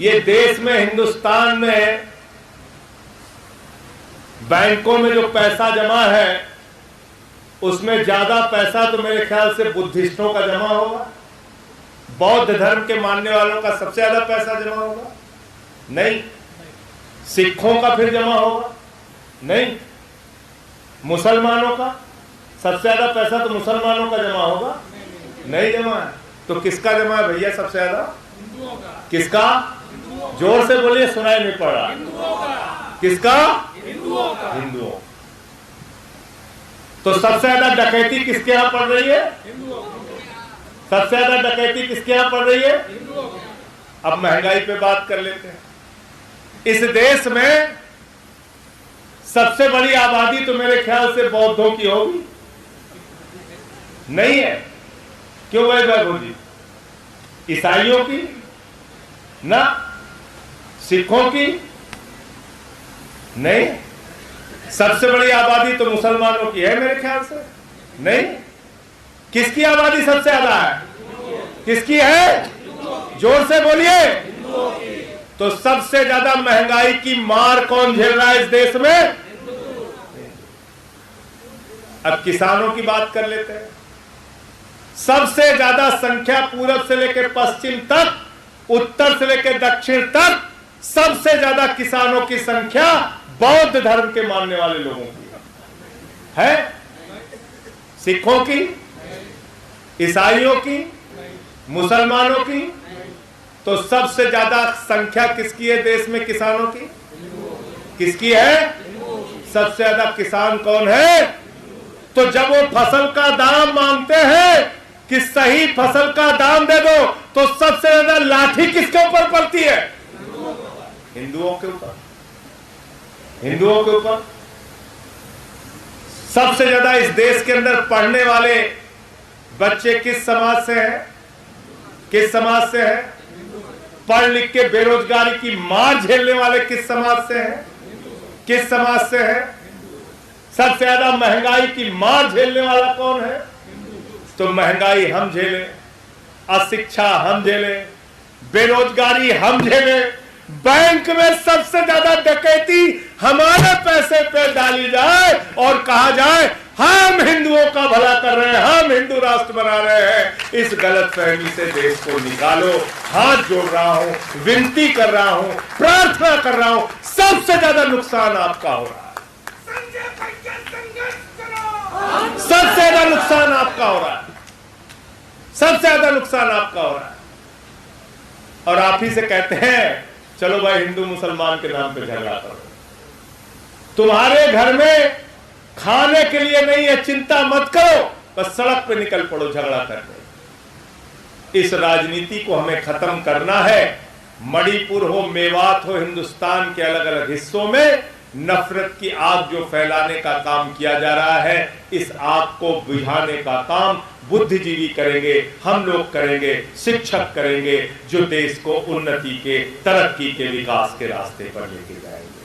ये देश में, हिंदुस्तान में बैंकों में जो पैसा जमा है उसमें ज्यादा पैसा तो मेरे ख्याल से बुद्धिस्टों का जमा होगा, बौद्ध धर्म के मानने वालों का सबसे ज्यादा पैसा जमा होगा, नहीं। सिखों का फिर जमा होगा, नहीं। मुसलमानों का सबसे ज्यादा पैसा तो मुसलमानों का जमा होगा, नहीं जमा है। तो किसका जमा है भैया सबसे ज्यादा? किसका? जोर से बोलिए, सुनाई नहीं पड़ रहा। किसका? हिंदुओं। तो सबसे ज्यादा डकैती किसके यहां पड़ रही है? सबसे ज्यादा डकैती किसके यहां पड़ रही है? अब महंगाई पे बात कर लेते हैं। इस देश में सबसे बड़ी आबादी तो मेरे ख्याल से बौद्धों की होगी, नहीं है? क्यों भाई बाबू जी? ईसाइयों की ना, सिखों की नहीं। सबसे बड़ी आबादी तो मुसलमानों की है मेरे ख्याल से, नहीं। किसकी आबादी सबसे ज्यादा है? किसकी है? जोर से बोलिए। तो सबसे ज्यादा महंगाई की मार कौन झेल रहा है इस देश में? अब किसानों की बात कर लेते हैं। सबसे ज्यादा संख्या पूरब से लेकर पश्चिम तक, उत्तर से लेकर दक्षिण तक सबसे ज्यादा किसानों की संख्या बौद्ध धर्म के मानने वाले लोगों की है। सिखों की, ईसाइयों की, मुसलमानों की। तो सबसे ज्यादा संख्या किसकी है देश में किसानों की? किसकी है? सबसे ज्यादा किसान कौन है? तो जब वो फसल का दाम मांगते हैं कि सही फसल का दाम दे दो, तो सबसे ज्यादा लाठी किसके ऊपर पड़ती है? हिंदुओं के ऊपर। हिंदुओं के ऊपर। सबसे ज्यादा इस देश के अंदर पढ़ने वाले बच्चे किस समाज से हैं? किस समाज से हैं? पढ़ लिख के बेरोजगारी की मार झेलने वाले किस समाज से हैं? किस समाज से हैं? सबसे ज्यादा महंगाई की मार झेलने वाला कौन है? तो महंगाई हम झेलें, अशिक्षा हम झेलें, बेरोजगारी हम झेलें, बैंक में सबसे ज्यादा डकैती हमारे पैसे पे डाली जाए और कहा जाए हम हिंदुओं का भला कर रहे हैं, हम हिंदू राष्ट्र बना रहे हैं। इस गलतफहमी से देश को निकालो। हाथ जोड़ रहा हूं, विनती कर रहा हूं, प्रार्थना कर रहा हूं। सबसे ज्यादा नुकसान आपका हो रहा है, सबसे ज्यादा नुकसान आपका हो रहा है, सबसे ज्यादा नुकसान आपका हो रहा है। और आप ही से कहते हैं चलो भाई हिंदू मुसलमान के नाम पे झगड़ा करो। तुम्हारे घर में खाने के लिए नहीं है, चिंता मत करो, बस सड़क पे निकल पड़ो झगड़ा करने। इस राजनीति को हमें खत्म करना है। मणिपुर हो, मेवात हो, हिंदुस्तान के अलग अलग हिस्सों में नफरत की आग जो फैलाने का काम किया जा रहा है, इस आग को बुझाने का काम बुद्धिजीवी करेंगे, हम लोग करेंगे, शिक्षक करेंगे, जो देश को उन्नति के, तरक्की के, विकास के रास्ते पर लेके जाएंगे।